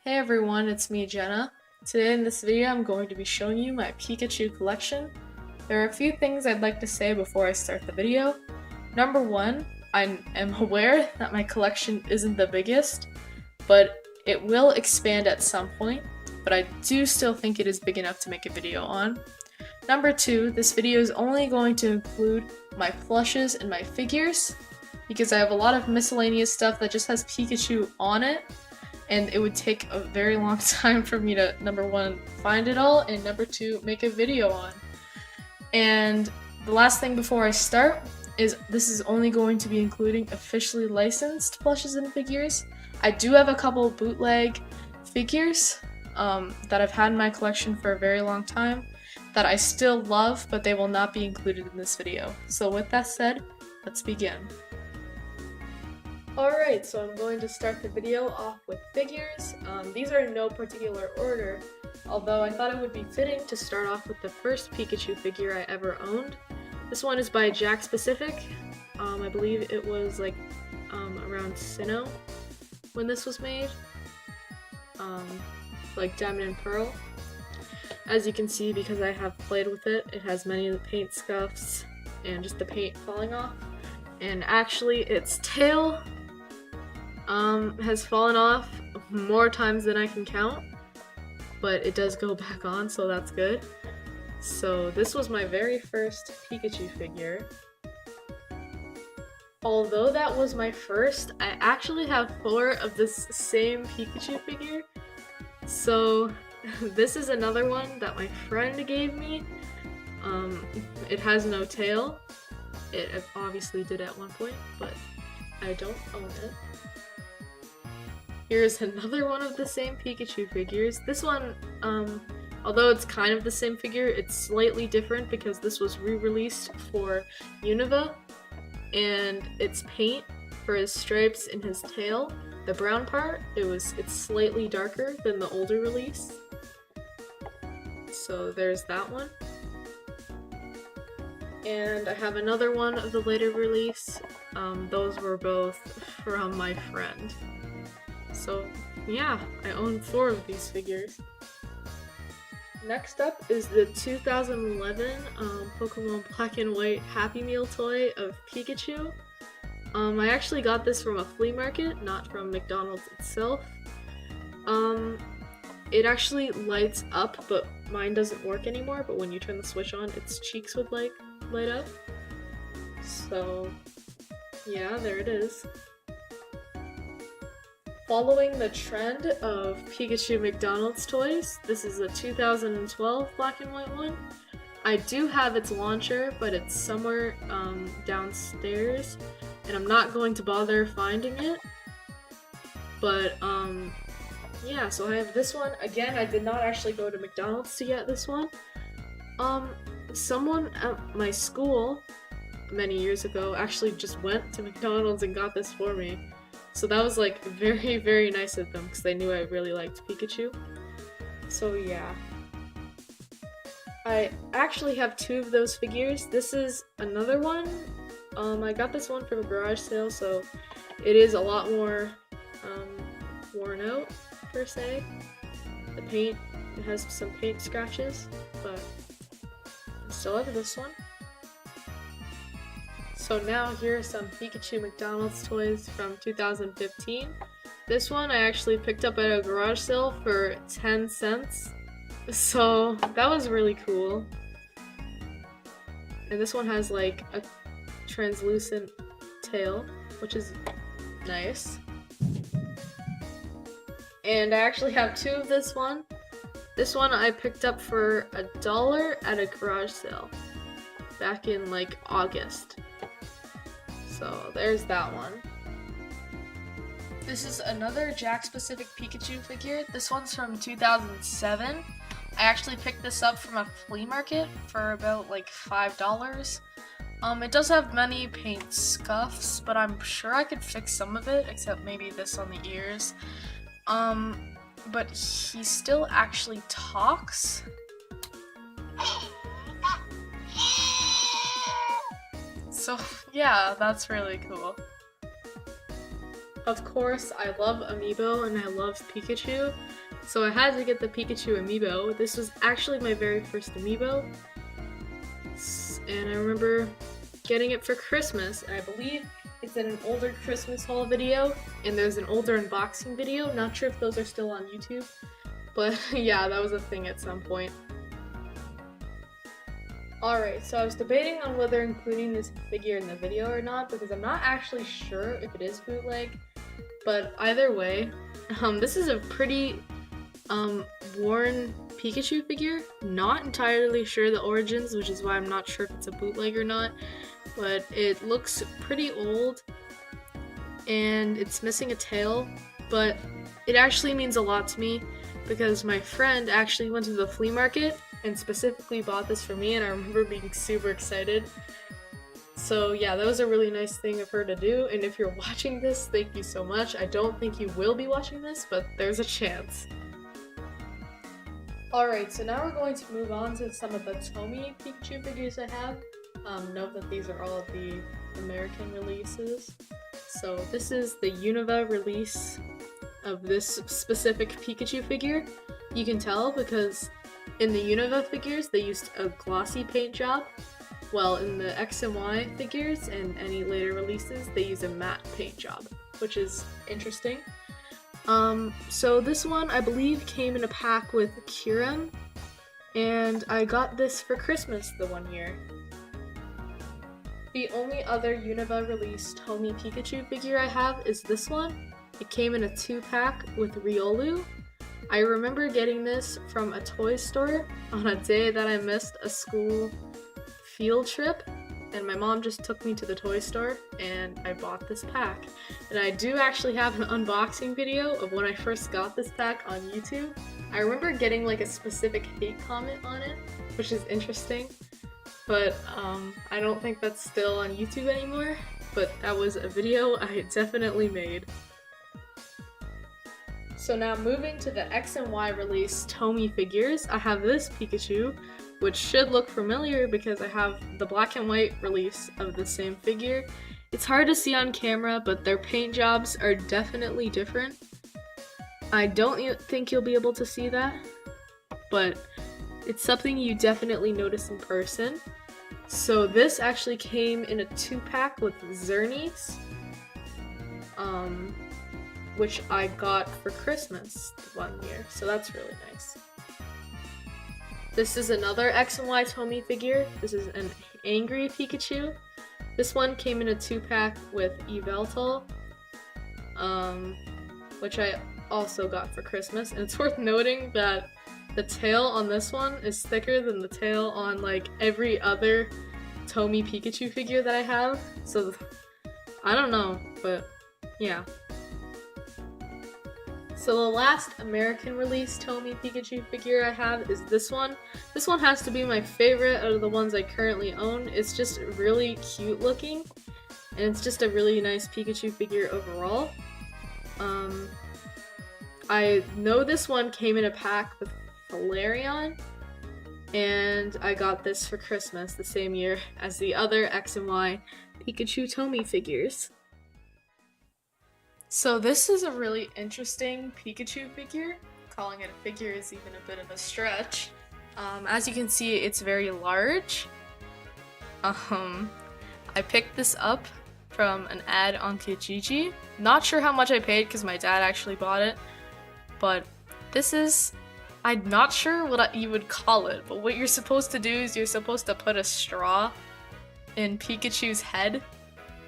Hey everyone, it's me, Jenna. Today in this video, I'm going to be showing you my Pikachu collection. There are a few things I'd like to say before I start the video. Number one, I am aware that my collection isn't the biggest, but it will expand at some point, but I do still think it is big enough to make a video on. Number two, this video is only going to include my plushes and my figures, because I have a lot of miscellaneous stuff that just has Pikachu on it, and it would take a very long time for me to, number one, find it all, and number two, make a video on. And the last thing before I start is this is only going to be including officially licensed plushes and figures. I do have a couple bootleg figures that I've had in my collection for a very long time that I still love, but they will not be included in this video. So with that said, let's begin. Alright, so I'm going to start the video off with figures. These are in no particular order, although I thought it would be fitting to start off with the first Pikachu figure I ever owned. This one is by Jakks Pacific. I believe it was around Sinnoh when this was made. Like Diamond and Pearl. As you can see, because I have played with it, it has many of the paint scuffs and just the paint falling off. And actually, its tail has fallen off more times than I can count, but it does go back on, so that's good. So this was my very first Pikachu figure. Although that was my first, I actually have 4 of this same Pikachu figure. So this is another one that my friend gave me. It has no tail. It obviously did at one point, but I don't own it. Here's another one of the same Pikachu figures. This one, although it's kind of the same figure, it's slightly different because this was re-released for Unova, and its paint for his stripes and his tail, the brown part, it's slightly darker than the older release. So there's that one. And I have another one of the later release. Those were both from my friend. So yeah, I own 4 of these figures. Next up is the 2011 Pokemon Black and White Happy Meal toy of Pikachu. I actually got this from a flea market, not from McDonald's itself. It actually lights up, but mine doesn't work anymore, but when you turn the switch on, its cheeks would light up. So yeah, there it is. Following the trend of Pikachu McDonald's toys, this is a 2012 black and white one. I do have its launcher, but it's somewhere downstairs, and I'm not going to bother finding it. But yeah, so I have this one. Again, I did not actually go to McDonald's to get this one. Someone at my school many years ago actually just went to McDonald's and got this for me. So that was like very, very nice of them because they knew I really liked Pikachu. So yeah. I actually have 2 of those figures. This is another one. I got this one from a garage sale, so it is a lot more worn out, per se. The paint, it has some paint scratches, but I still have this one. So now here are some Pikachu McDonald's toys from 2015. This one I actually picked up at a garage sale for 10 cents. So that was really cool. And this one has like a translucent tail, which is nice. And I actually have 2 of this one. This one I picked up for $1 at a garage sale back in like August. So there's that one. This is another Jakks Pacific Pikachu figure. This one's from 2007. I actually picked this up from a flea market for about like $5. It does have many paint scuffs, but I'm sure I could fix some of it, except maybe this on the ears. But he still actually talks. So yeah, that's really cool. of course, I love Amiibo and I love Pikachu, so I had to get the Pikachu Amiibo. This was actually my very first Amiibo, and I remember getting it for Christmas, and I believe it's in an older Christmas haul video, and there's an older unboxing video. Not sure if those are still on YouTube, but yeah, that was a thing at some point. Alright, so I was debating on whether including this figure in the video or not, because I'm not actually sure if it is bootleg, but either way, this is a pretty worn Pikachu figure. Not entirely sure the origins, which is why I'm not sure if it's a bootleg or not, but it looks pretty old, and it's missing a tail, but it actually means a lot to me, because my friend actually went to the flea market and specifically bought this for me, and I remember being super excited. So yeah, that was a really nice thing of her to do, and if you're watching this, thank you so much. I don't think you will be watching this, but there's a chance. Alright, so now we're going to move on to some of the Tomy Pikachu figures I have. Note that these are all of the American releases. So this is the Univa release of this specific Pikachu figure. You can tell because in the Univa figures, they used a glossy paint job, while in the X and Y figures and any later releases, they use a matte paint job, which is interesting. So this one, I believe, came in a pack with Kyurem, and I got this for Christmas the one year. The only other Univa released Tomy Pikachu figure I have is this one. It came in a 2-pack with Riolu. I remember getting this from a toy store on a day that I missed a school field trip, and my mom just took me to the toy store and I bought this pack. And I do actually have an unboxing video of when I first got this pack on YouTube. I remember getting like a specific hate comment on it, which is interesting, but I don't think that's still on YouTube anymore, but that was a video I definitely made. So now moving to the X and Y release Tomy figures, I have this Pikachu, which should look familiar because I have the black and white release of the same figure. It's hard to see on camera, but their paint jobs are definitely different. I don't think you'll be able to see that, but it's something you definitely notice in person. So this actually came in a 2-pack with Xerneas, which I got for Christmas one year, so that's really nice. This is another X and Y Tomy figure. This is an Angry Pikachu. This one came in a 2-pack with Yveltal, which I also got for Christmas, and it's worth noting that the tail on this one is thicker than the tail on like every other Tomy Pikachu figure that I have, so I don't know, but yeah. So the last American release Tomy Pikachu figure I have is this one. This one has to be my favorite out of the ones I currently own. It's just really cute looking, and it's just a really nice Pikachu figure overall. I know this one came in a pack with Flareon, and I got this for Christmas the same year as the other X and Y Pikachu Tomy figures. So this is a really interesting Pikachu figure. Calling it a figure is even a bit of a stretch. As you can see, it's very large. I picked this up from an ad on Kijiji. Not sure how much I paid because my dad actually bought it, but this is, I'm not sure what you would call it, but what you're supposed to do is you're supposed to put a straw in Pikachu's head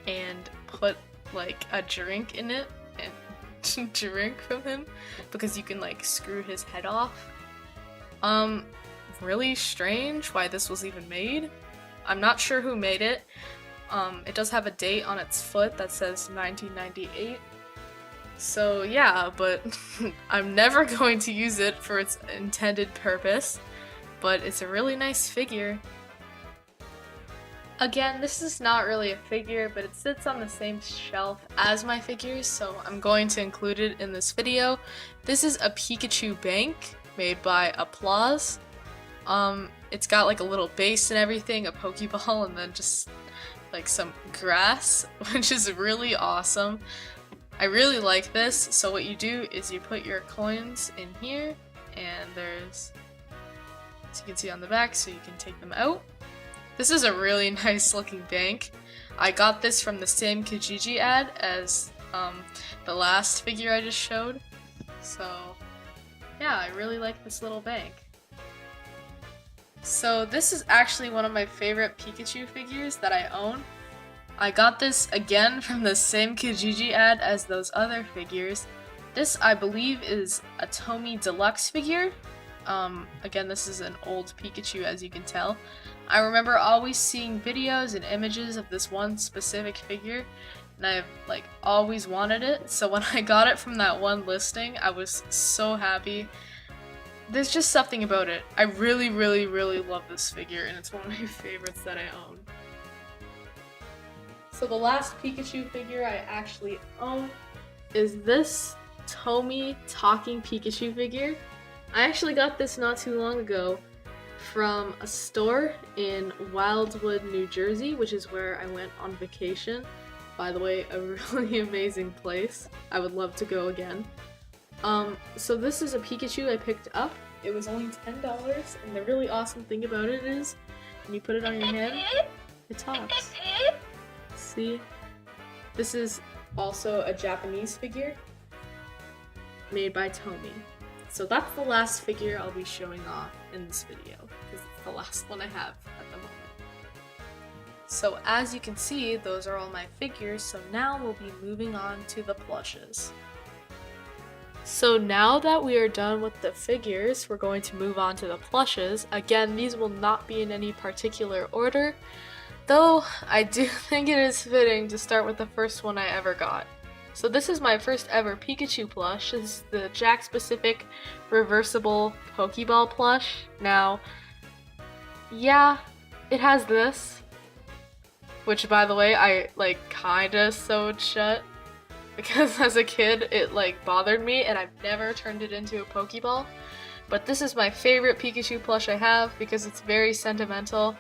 and put like a drink in it and drink from him because you can like screw his head off. Really strange why this was even made. I'm not sure who made it. It does have a date on its foot that says 1998. So yeah, but I'm never going to use it for its intended purpose, but it's a really nice figure. Again, this is not really a figure, but it sits on the same shelf as my figures, so I'm going to include it in this video. This is a Pikachu bank made by Applause. It's got like a little base and everything, a Pokeball, and then just like some grass, which is really awesome. I really like this. So what you do is you put your coins in here, and there's, as you can see on the back, so you can take them out. This is a really nice looking bank. I got this from the same Kijiji ad as the last figure I just showed. So yeah, I really like this little bank. So this is actually one of my favorite Pikachu figures that I own. I got this again from the same Kijiji ad as those other figures. This, I believe, is a Tomy Deluxe figure. Again, this is an old Pikachu, as you can tell. I remember always seeing videos and images of this one specific figure, and I've like always wanted it. So when I got it from that one listing, I was so happy. There's just something about it. I really, really, really love this figure, and it's one of my favorites that I own. So the last Pikachu figure I actually own is this Tomy Talking Pikachu figure. I actually got this not too long ago from a store in Wildwood, New Jersey, which is where I went on vacation. By the way, a really amazing place. I would love to go again. So this is a Pikachu I picked up. It was only $10, and the really awesome thing about it is when you put it on your hand, it talks. See? This is also a Japanese figure made by Tomy. So that's the last figure I'll be showing off in this video, because it's the last one I have at the moment. So as you can see, those are all my figures, so now we'll be moving on to the plushes. So now that we are done with the figures, we're going to move on to the plushes. Again, these will not be in any particular order, though I do think it is fitting to start with the first one I ever got. So this is my first ever Pikachu plush. This is the Jakks-Pacific reversible Pokeball plush. Now, yeah, it has this, which by the way, I like kinda sewed shut because as a kid it like bothered me and I've never turned it into a Pokeball. But this is my favorite Pikachu plush I have because it's very sentimental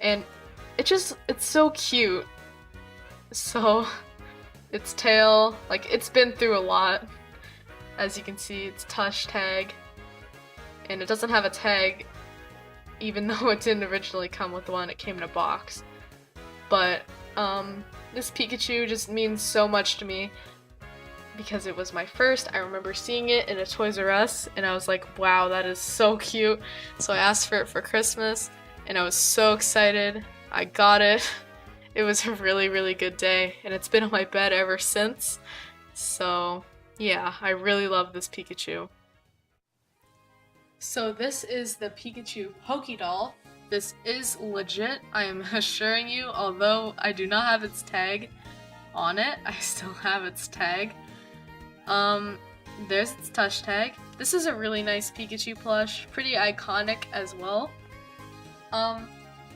and it's so cute. So its tail, like, it's been through a lot. As you can see, it's touch tag, and it doesn't have a tag, even though it didn't originally come with one, it came in a box. But, this Pikachu just means so much to me, because it was my first. I remember seeing it in a Toys R Us, and I was like, wow, that is so cute. So I asked for it for Christmas, and I was so excited. I got it. It was a really, really good day, and it's been on my bed ever since. So, yeah, I really love this Pikachu. So this is the Pikachu Pokédoll. This is legit, I am assuring you, although I do not have its tag on it, I still have its tag. There's its touch tag. This is a really nice Pikachu plush, pretty iconic as well.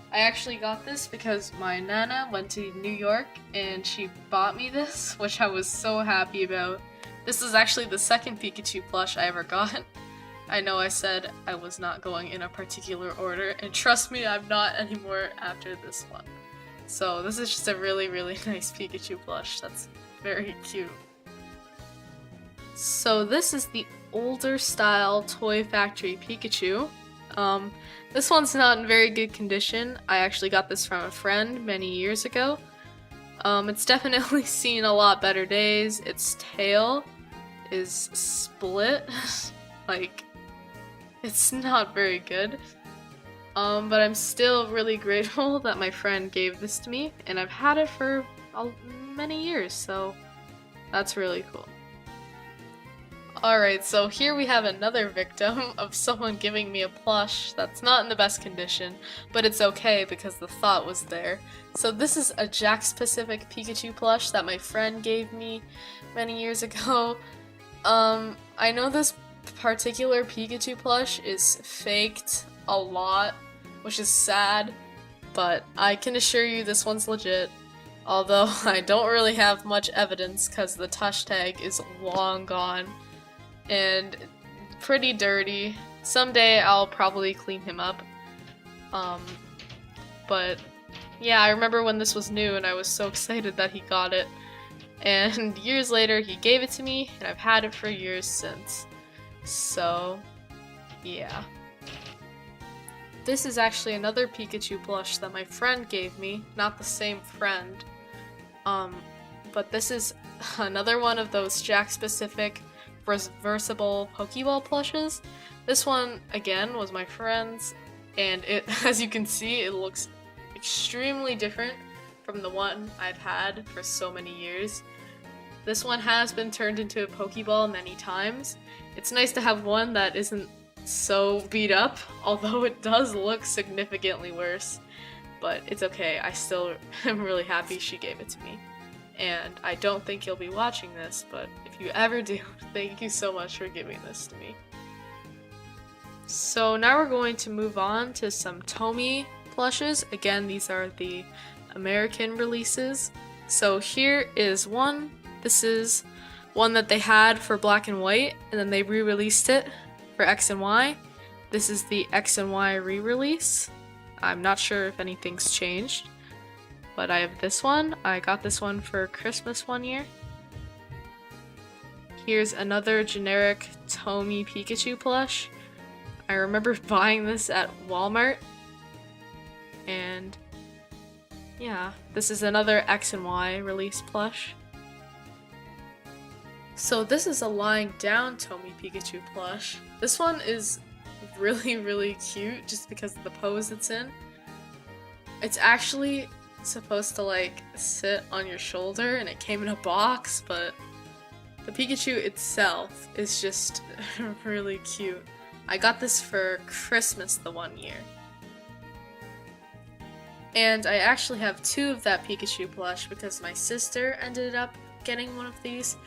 I actually got this because my Nana went to New York and she bought me this, which I was so happy about. This is actually the second Pikachu plush I ever got. I know I said I was not going in a particular order, and trust me, I'm not anymore after this one. So this is just a really, really nice Pikachu plush that's very cute. So this is the older style Toy Factory Pikachu. This one's not in very good condition. I actually got this from a friend many years ago. It's definitely seen a lot better days. Its tail is split. Like, it's not very good. But I'm still really grateful that my friend gave this to me, and I've had it for many years, so that's really cool. Alright, so here we have another victim of someone giving me a plush that's not in the best condition, but it's okay because the thought was there. So this is a Jakks-Pacific Pikachu plush that my friend gave me many years ago. I know this particular Pikachu plush is faked a lot, which is sad, but I can assure you this one's legit. Although I don't really have much evidence because the touch tag is long gone and pretty dirty. Someday I'll probably clean him up. But yeah, I remember when this was new and I was so excited that he got it. And years later, he gave it to me, and I've had it for years since. So, yeah. This is actually another Pikachu plush that my friend gave me, not the same friend. But this is another one of those Jack-specific reversible Pokeball plushes. This one, again, was my friend's, and it, as you can see, it looks extremely different from the one I've had for so many years. This one has been turned into a Pokeball many times. It's nice to have one that isn't so beat up, although it does look significantly worse. But it's okay, I still am really happy she gave it to me. And I don't think you'll be watching this, but if you ever do, thank you so much for giving this to me. So now we're going to move on to some Tomy plushes. Again, these are the American releases. So here is one. This is one that they had for Black and White, and then they re-released it for X and Y. This is the X and Y re-release. I'm not sure if anything's changed, but I have this one. I got this one for Christmas one year. Here's another generic Tomy Pikachu plush. I remember buying this at Walmart. And yeah, this is another X and Y release plush. So this is a lying down Tomy Pikachu plush. This one is really cute just because of the pose it's in. It's actually supposed to like sit on your shoulder, and it came in a box, but the Pikachu itself is just really cute. I got this for Christmas the one year. And I actually have two of that Pikachu plush because my sister ended up getting one of these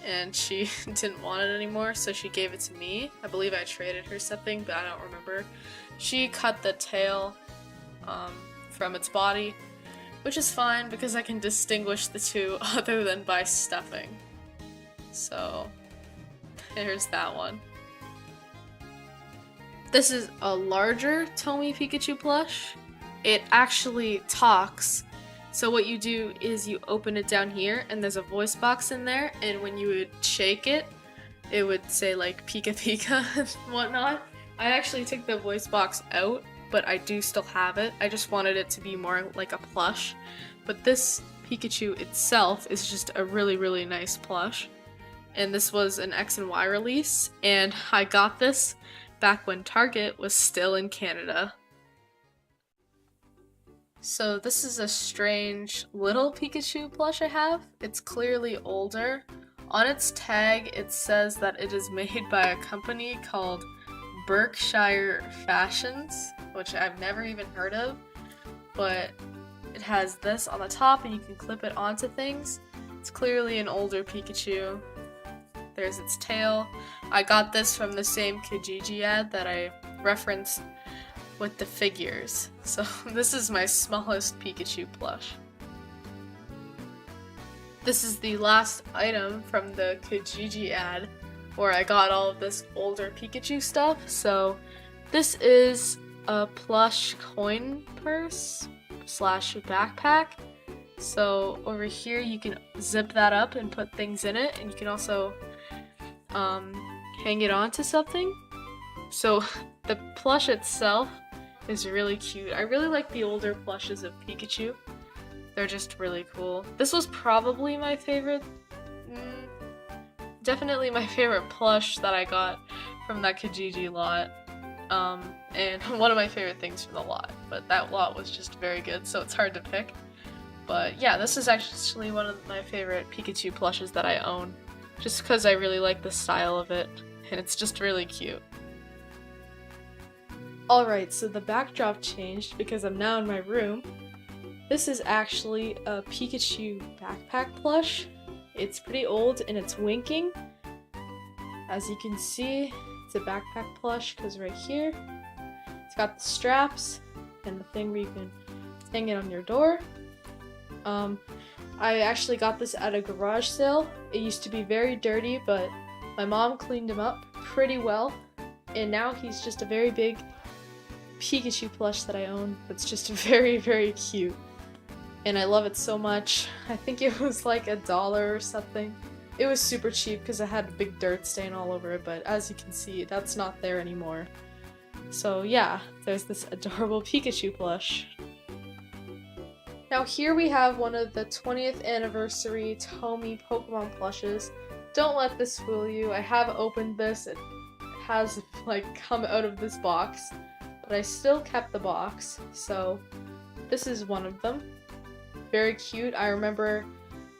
and she didn't want it anymore, so she gave it to me. I believe I traded her something, but I don't remember. She cut the tail from its body, which is fine because I can distinguish the two other than by stuffing. So there's that one. This is a larger Tomy Pikachu plush. It actually talks. So what you do is you open it down here and there's a voice box in there, and when you would shake it, it would say like Pika Pika and whatnot. I actually took the voice box out, but I do still have it. I just wanted it to be more like a plush. But this Pikachu itself is just a really nice plush. And this was an X and Y release, and I got this back when Target was still in Canada. So this is a strange little Pikachu plush I have. It's clearly older. On its tag it says that it is made by a company called Berkshire Fashions, which I've never even heard of, but it has this on the top and you can clip it onto things. It's clearly an older Pikachu. There's its tail. I got this from the same Kijiji ad that I referenced with the figures. So this is my smallest Pikachu plush. This is the last item from the Kijiji ad where I got all of this older Pikachu stuff. So this is a plush coin purse / backpack. So over here you can zip that up and put things in it, and you can also hang it onto something. So the plush itself is really cute. I really like the older plushes of Pikachu. They're just really cool. This was probably my favorite, definitely my favorite plush that I got from that Kijiji lot. And one of my favorite things from the lot, but that lot was just very good, so it's hard to pick. But yeah, this is actually one of my favorite Pikachu plushes that I own, just because I really like the style of it, and it's just really cute. Alright, so the backdrop changed because I'm now in my room. This is actually a Pikachu backpack plush. It's pretty old and it's winking. As you can see, it's a backpack plush because right here, it's got the straps and the thing where you can hang it on your door. I actually got this at a garage sale. It used to be very dirty, but my mom cleaned him up pretty well, and now he's just a very big Pikachu plush that I own. That's just very cute. and I love it so much. I think it was like $1 or something. It was super cheap because it had a big dirt stain all over it, but as you can see, that's not there anymore. So yeah, there's this adorable Pikachu plush. Now here we have one of the 20th anniversary Tomy Pokemon plushes. Don't let this fool you. I have opened this. It has like come out of this box, but I still kept the box. So this is one of them. Very cute. I remember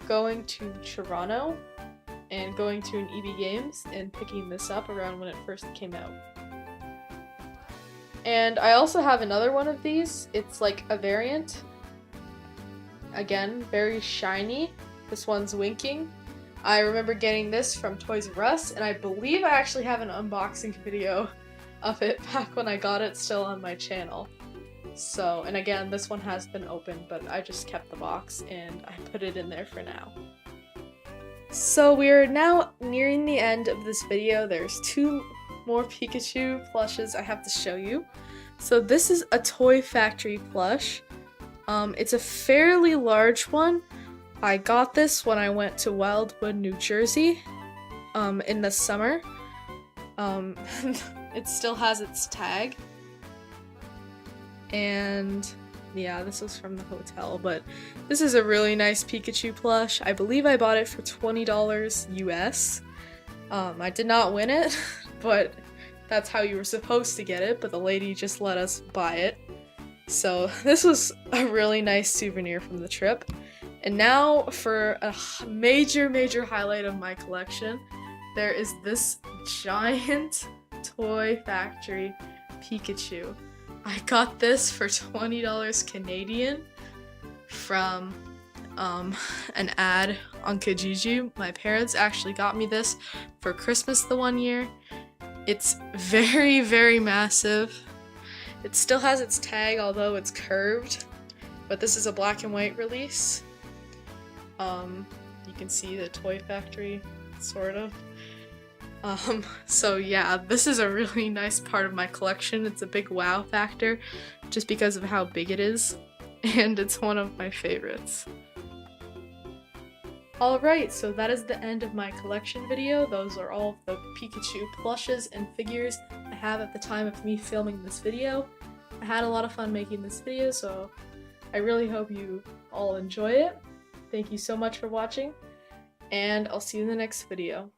going to Toronto and going to an EB Games and picking this up around when it first came out. And I also have another one of these. It's like a variant. Again, very shiny. This one's winking. I remember getting this from Toys R Us, and I believe I actually have an unboxing video of it back when I got it still on my channel. So, and again, this one has been opened, but I just kept the box and I put it in there for now. So we're now nearing the end of this video. There's 2 more Pikachu plushes I have to show you. So this is a Toy Factory plush. It's a fairly large one. I got this when I went to Wildwood, New Jersey, in the summer. It still has its tag. And yeah, this was from the hotel, but this is a really nice Pikachu plush. I believe I bought it for $20 US. I did not win it, but that's how you were supposed to get it, but the lady just let us buy it. So this was a really nice souvenir from the trip. And now for a major highlight of my collection, there is this giant Toy Factory Pikachu. I got this for $20 Canadian from an ad on Kijiji. My parents actually got me this for Christmas the one year. It's very massive. It still has its tag, although it's curved, but this is a black and white release. You can see the Toy Factory, sort of. So yeah, this is a really nice part of my collection. It's a big wow factor, just because of how big it is, and it's one of my favorites. Alright, so that is the end of my collection video. Those are all of the Pikachu plushes and figures I have at the time of me filming this video. I had a lot of fun making this video, so I really hope you all enjoy it. Thank you so much for watching, and I'll see you in the next video.